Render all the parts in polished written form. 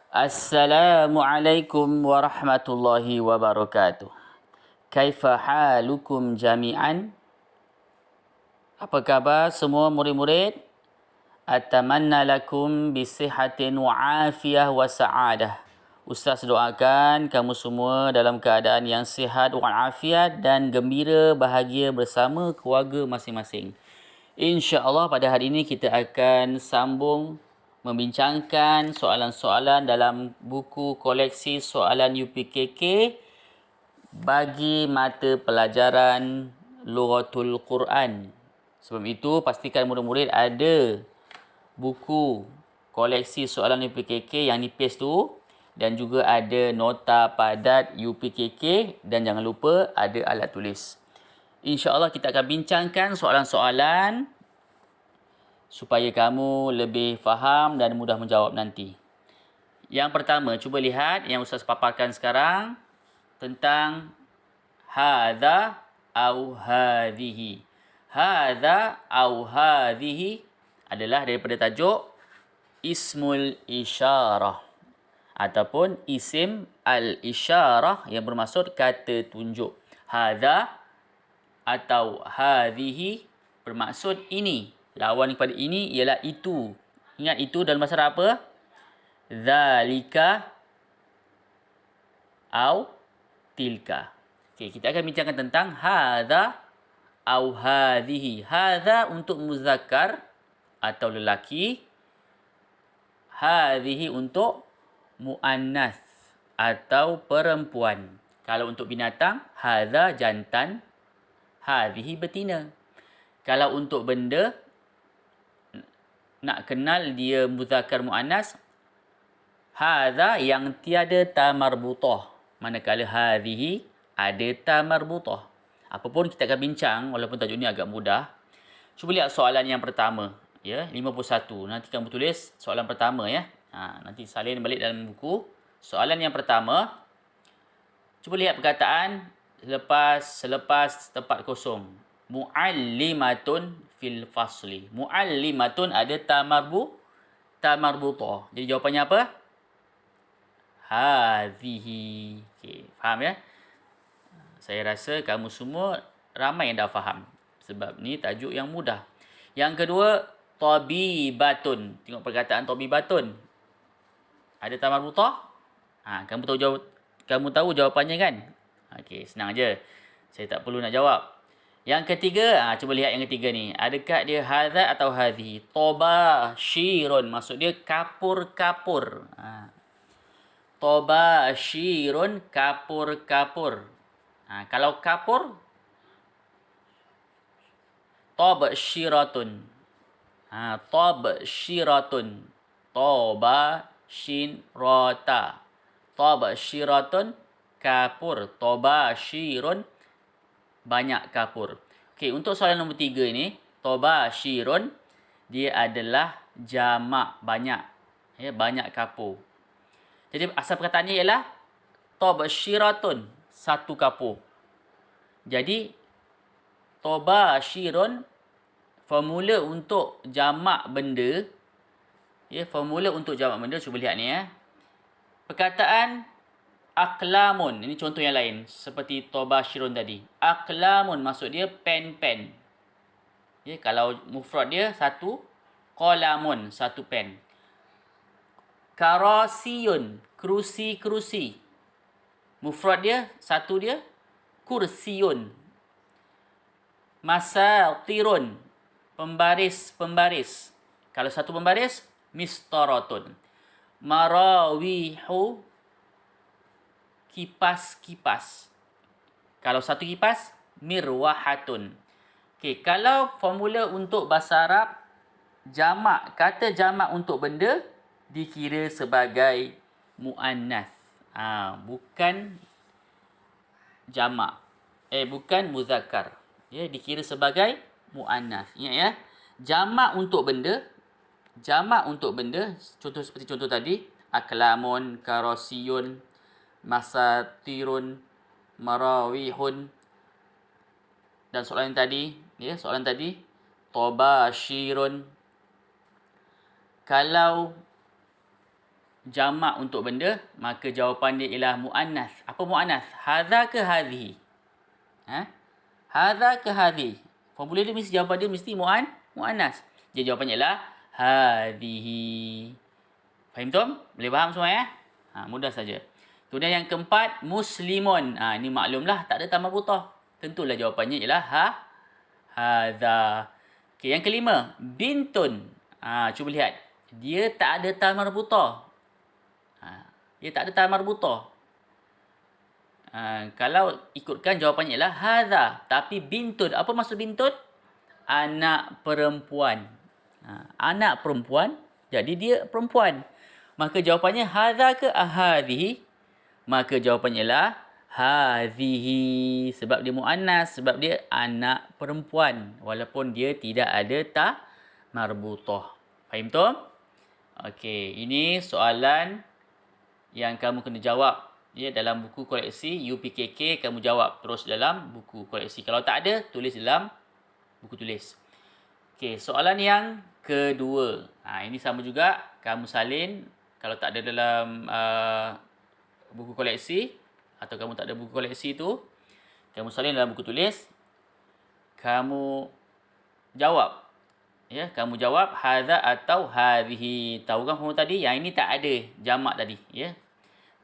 Assalamualaikum warahmatullahi wabarakatuh. Kaifa halukum jami'an? Apa khabar semua murid-murid? Atamanna lakum bisihatin wa afiyah wa sa'adah. Ustaz doakan kamu semua dalam keadaan yang sihat wa afiat dan gembira bahagia bersama keluarga masing-masing. InsyaAllah pada hari ini kita akan sambung membincangkan soalan-soalan dalam buku koleksi soalan UPKK bagi mata pelajaran Lughatul Quran. Sebelum itu, pastikan murid-murid ada buku koleksi soalan UPKK yang nipis tu dan juga ada nota padat UPKK dan jangan lupa ada alat tulis. InsyaAllah kita akan bincangkan soalan-soalan supaya kamu lebih faham dan mudah menjawab nanti. Yang pertama, cuba lihat yang Ustaz paparkan sekarang tentang hadha au hadhihi. Hadha au hadhihi adalah daripada tajuk ismul isyarah ataupun isim al-isyarah yang bermaksud kata tunjuk. Hadha atau hadhihi bermaksud ini. Lawan kepada ini ialah itu. Ingat itu dalam bahasa Arab apa? Zalika au tilka. Okey, kita akan bincangkan tentang hadza au hadhihi. Hadza untuk muzakkar atau lelaki. Hadhihi untuk muannas atau perempuan. Kalau untuk binatang, hadza jantan, hadhihi betina. Kalau untuk benda, nak kenal dia muzakkar muannas, hadza yang tiada ta marbutah, manakala hadhihi ada ta marbutah. Apapun kita akan bincang walaupun tajuk ni agak mudah. Cuba lihat soalan yang pertama, ya, 51. Nanti kamu tulis soalan pertama ya. Nanti salin balik dalam buku. Soalan yang pertama, cuba lihat perkataan selepas tempat kosong. Muallimatun fil fasli. Muallimatun ada ta marbutah. Jadi jawapannya apa? Hadhihi. Okey, faham ya? Saya rasa kamu semua ramai yang dah faham. Sebab ni tajuk yang mudah. Yang kedua, tabibatun. Tengok perkataan tabibatun. Ada ta marbutah? Kamu tahu jawapannya kan? Okey, senang je. Saya tak perlu nak jawab. Yang ketiga, cuba lihat yang ketiga ni. Adakah dia hadza atau hadhihi? Tabashirun. Maksud dia kapur-kapur. Tabashirun, kapur-kapur. Kalau kapur, tabshiratun. Tabshiratun. Tabashirata. Tabshiratun, kapur. Tabashirun, banyak kapur. Okey, untuk soalan nombor 3 ni, tabashirun, dia adalah jamak banyak. Ya, banyak kapur. Jadi asal perkataannya ialah tabshiratun, satu kapur. Jadi tabashirun formula untuk jamak benda. Ya, formula untuk jamak benda, cuba lihat ni ya. Perkataan aklamun, ini contoh yang lain seperti tabashirun tadi. Aklamun maksud dia pen-pen. Ya, kalau mufrad dia satu, qalamun satu pen. Karasiyun, kerusi-kerusi. Mufrad dia satu dia, kursiyun. Masatirun, pembaris-pembaris. Kalau satu pembaris, mistaratun. Marawihu, kipas-kipas. Kalau satu kipas, mirwahatun. Okey, kalau formula untuk bahasa Arab, jamak, kata jamak untuk benda dikira sebagai muannas. Bukan jamak. Bukan muzakkar. Ya, dikira sebagai muannas. Ingat ya. Jamak untuk benda, contoh seperti contoh tadi, aklamun, karasiyun, masatirun, marawihun. Dan soalan tadi, tabashirun. Kalau jamak untuk benda, maka jawapan dia ialah muannas. Apa muannas? Hadza ke hadhihi? Hadza ke hadhihi? Formula dia mesti, jawapan dia mesti muannas. Jadi jawapannya ialah hadhihi. Faham tu? Boleh faham semua ya? Mudah saja. Kemudian yang keempat, muslimun. Ini maklumlah tak ada ta marbutah. Tentulah jawapannya ialah hadza. Okey, yang kelima, bintun. Cuba lihat. Dia tak ada ta marbutah. Dia tak ada ta marbutah. Kalau ikutkan jawapannya ialah hadza. Tapi bintun. Apa maksud bintun? Anak perempuan. Anak perempuan. Jadi dia perempuan. Maka jawapannya hadza ke hadhihi? Maka jawapannya ialah hadhihi. Sebab dia muannas. Sebab dia anak perempuan. Walaupun dia tidak ada ta marbutah. Faham tu? Okey, ini soalan yang kamu kena jawab. Ya, dalam buku koleksi UPKK kamu jawab terus dalam buku koleksi. Kalau tak ada, tulis dalam buku tulis. Okey, soalan yang kedua. Ini sama juga. Kamu salin. Kalau tak ada dalam buku koleksi atau kamu tak ada buku koleksi tu, kamu salin dalam buku tulis. Kamu jawab. Ya, kamu jawab hadza atau hadhihi. Tahu kan formula tadi? Yang ini tak ada jamak tadi, ya.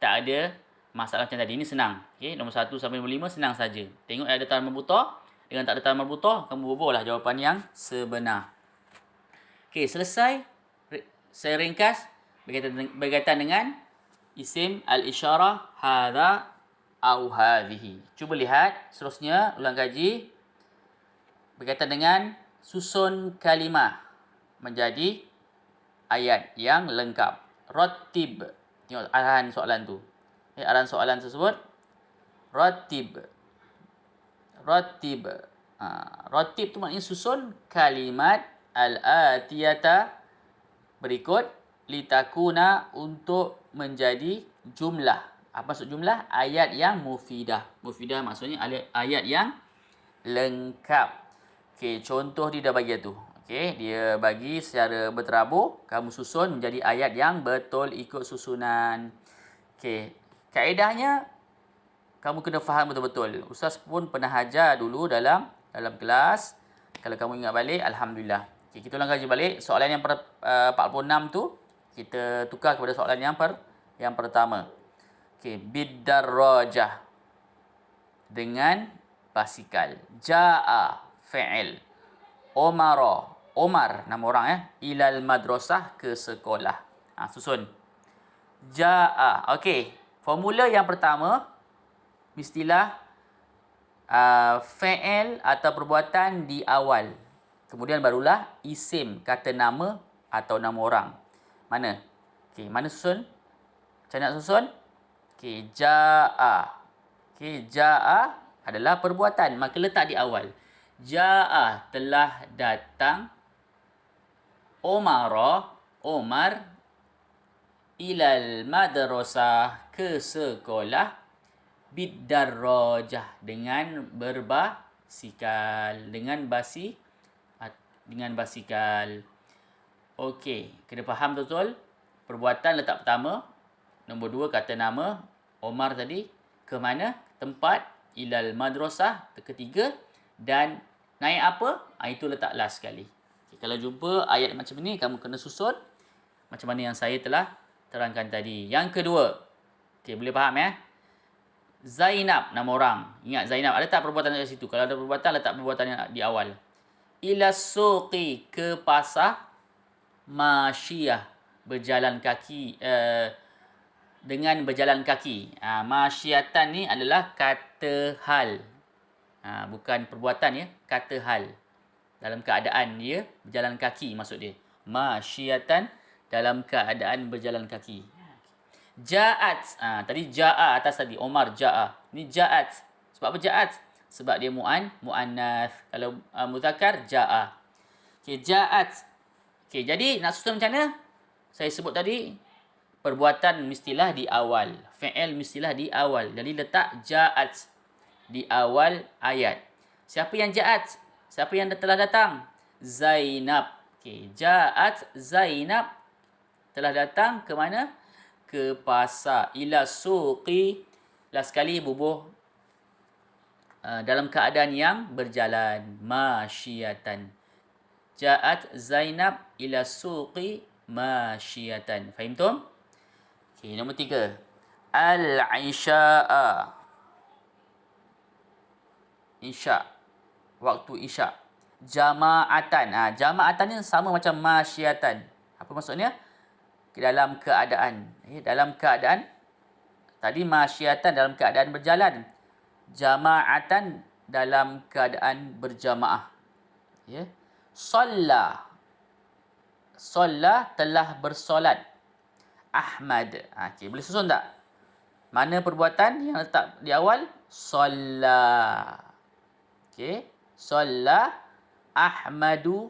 Tak ada masalah macam tadi. Ini senang. Okey, nombor 1 sampai nombor 5 senang saja. Tengok ada ta marbutah dengan tak ada ta marbutah, kamu bubuhlah jawapan yang sebenar. Okey, selesai. Saya ringkas berkaitan dengan isim al-isyarah hadza au hadhihi. Cuba lihat seterusnya, ulang kaji berkaitan dengan susun kalimah menjadi ayat yang lengkap. Rattib. Tengok arahan soalan tu. Arahan soalan tersebut. Rattib. Rattib. Rattib tu maknanya susun kalimat al-atiyata berikut litakuna untuk menjadi jumlah. Apa maksud jumlah? Ayat yang mufidah. Mufidah maksudnya ayat yang lengkap. Okey, contoh dia dah bagi tu. Okey, dia bagi secara berterabur, kamu susun menjadi ayat yang betul ikut susunan. Okey, kaedahnya kamu kena faham betul-betul. Ustaz pun pernah ajar dulu dalam kelas. Kalau kamu ingat balik, alhamdulillah. Okey, kita ulang kaji balik. Soalan yang 46 tu kita tukar kepada soalan yang pertama. Okey, biddarrajah dengan basikal. Jaa fi'il. Omar nama orang ilal madrasah ke sekolah. Susun. Jaa. Okey, formula yang pertama mestilah fi'il atau perbuatan di awal. Kemudian barulah isim, kata nama atau nama orang. Mana? Okey, mana susun? Macam nak susun? Okey, jaa. Okey, jaa adalah perbuatan, maka letak di awal. Jaa telah datang. Omar ilal madrasah ke sekolah biddarrajah dengan berbasikal, dengan basikal. Okey, kena faham betul. Perbuatan letak pertama. Nombor 2 kata nama Omar tadi ke mana? Tempat ilal madrasah ketiga dan naik apa? Itu letak last sekali. Okay, kalau jumpa ayat macam ni kamu kena susun macam mana yang saya telah terangkan tadi. Yang kedua. Okey, boleh faham ya? Zainab nama orang. Ingat Zainab ada tak perbuatan dekat situ? Kalau ada perbuatan letak perbuatan yang di awal. Ila suqi ke pasar masyiyah berjalan kaki dengan berjalan kaki. Masyiyatan ni adalah kata hal. Bukan perbuatan ya, kata hal. Dalam keadaan dia berjalan kaki maksud dia. Masyiyatan dalam keadaan berjalan kaki. Ja'at. Tadi ja'a atas tadi. Omar ja'a. Ni ja'at. Sebab apa ja'at? Sebab dia mu'annas. Kalau muzakkar ja'a. Okey, ja'at. Okey, jadi nak susun macam mana? Saya sebut tadi perbuatan mestilah di awal. Fi'il mestilah di awal. Jadi letak ja'at di awal ayat. Siapa yang ja'at? Siapa yang telah datang? Zainab. Okey, ja'at Zainab telah datang ke mana? ke pasar. Ila suqi. Last sekali bubuh dalam keadaan yang berjalan. Masyiyatan. Ja'at Zainab ila suqi masyiyatan. Fahimtum? Okay, nombor 3. Al-isya'a. Isya'. Waktu isya'. Jama'atan. Jama'atan ni sama macam masyiyatan. Apa maksudnya? Dalam keadaan. Dalam keadaan. Tadi masyiyatan dalam keadaan berjalan. Jama'atan dalam keadaan berjamaah. Ya. Salla. Salla telah bersolat. Ahmad. Okay, boleh susun tak? Mana perbuatan yang letak di awal? Salla. Okey. Salla Ahmadu.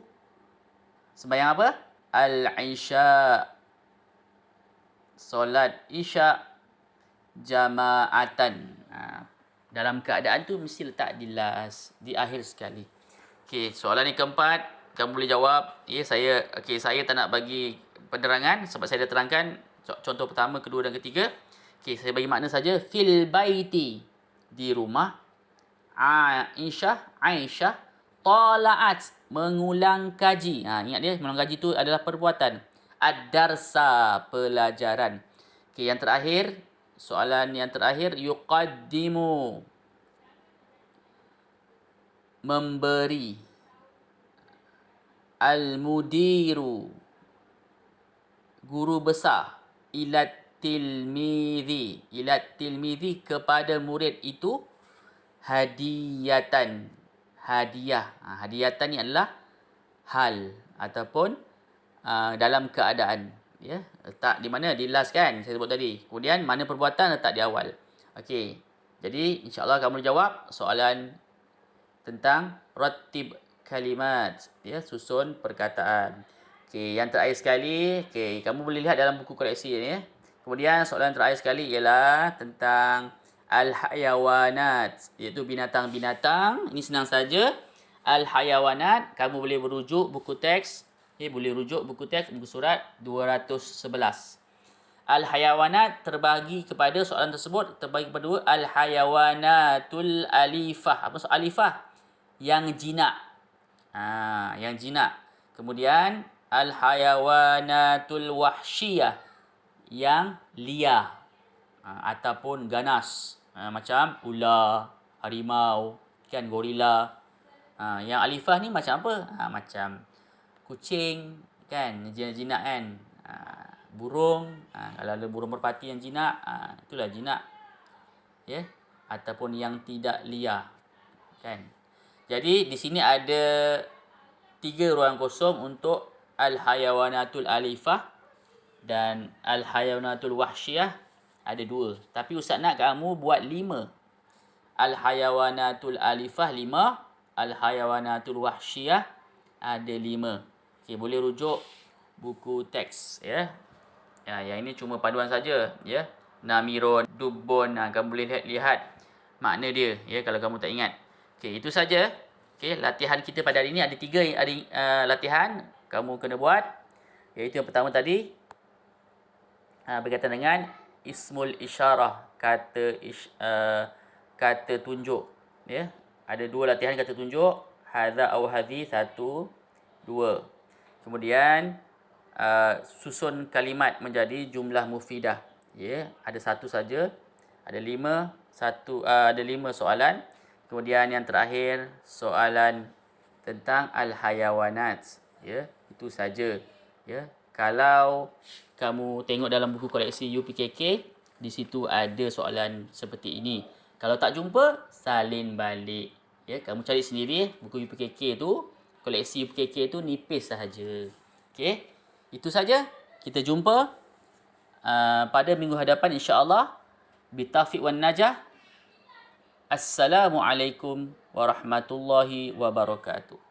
Sembahyang apa? Al-isya. Solat isya jama'atan. Dalam keadaan tu mesti letak di last, di akhir sekali. Okey, soalan yang keempat, kamu boleh jawab. Saya tak nak bagi penerangan sebab saya dah terangkan contoh pertama, kedua dan ketiga. Okey, saya bagi makna saja. Fil baiti, di rumah. Aisyah tala'at, mengulang kaji. Ingat dia, mengulang kaji tu adalah perbuatan. Ad-darsa, pelajaran. Okey, yang terakhir, soalan yang terakhir, yuqaddimu, memberi. Al-mudiru, guru besar. Ilat tilmidhi, kepada murid itu. Hadiyatan, hadiah. Hadiyatan ni adalah hal ataupun dalam keadaan. Ya, letak di mana? Di last kan, saya sebut tadi. Kemudian mana perbuatan, letak di awal. Okey. Jadi insya-Allah kamu jawab soalan tentang rattib kalimat, ya, susun perkataan. Okey, yang terakhir sekali, kamu boleh lihat dalam buku koleksi ni, ya. Kemudian soalan terakhir sekali ialah tentang al-hayawanat, iaitu binatang-binatang. Ini senang saja. Al-hayawanat, kamu boleh merujuk buku teks. Boleh rujuk buku teks, buku surat 211. Al-hayawanat terbagi kepada, soalan tersebut terbagi kepada dua. Al-hayawanatul alifah. Apa maksud alifah? Yang jinak. Yang jinak. Kemudian al-hayawanatul wahsyiyah, yang liar ataupun ganas. Macam ular, harimau, kan, gorila. Yang alifah ni macam apa? Macam kucing, kan, jinak kan. Burung, kalau ada burung merpati yang jinak, itulah jinak. Ya, ataupun yang tidak liar, kan. Jadi di sini ada 3 ruang kosong untuk al-hayawanatul alifah dan al-hayawanatul wahsyiyah ada 2. Tapi ustaz nak kamu buat 5. Al-hayawanatul alifah 5, al-hayawanatul wahsyiyah ada 5. Okey, boleh rujuk buku teks, ya. Yang ini cuma panduan saja, ya. Namirun, dubun, kamu boleh lihat makna dia, ya, kalau kamu tak ingat. Okey, itu saja. Okey, latihan kita pada hari ini ada 3 latihan kamu kena buat. Iaitu yang pertama tadi berkaitan dengan ismul isyarah, kata tunjuk, ya. Ada 2 latihan kata tunjuk, hadza au hadhi, 1, 2. Kemudian susun kalimat menjadi jumlah mufidah, ya. Ada 1 saja. Ada 5 soalan. Kemudian yang terakhir soalan tentang al-hayawanat, ya. Itu saja, ya. Kalau kamu tengok dalam buku koleksi UPKK, di situ ada soalan seperti ini. Kalau tak jumpa, salin balik, ya. Kamu cari sendiri buku UPKK tu, koleksi UPKK tu nipis sahaja. Okey, itu saja. Kita jumpa pada minggu hadapan insya-Allah. Bitaufiq wan najah. Assalamualaikum warahmatullahi wabarakatuh.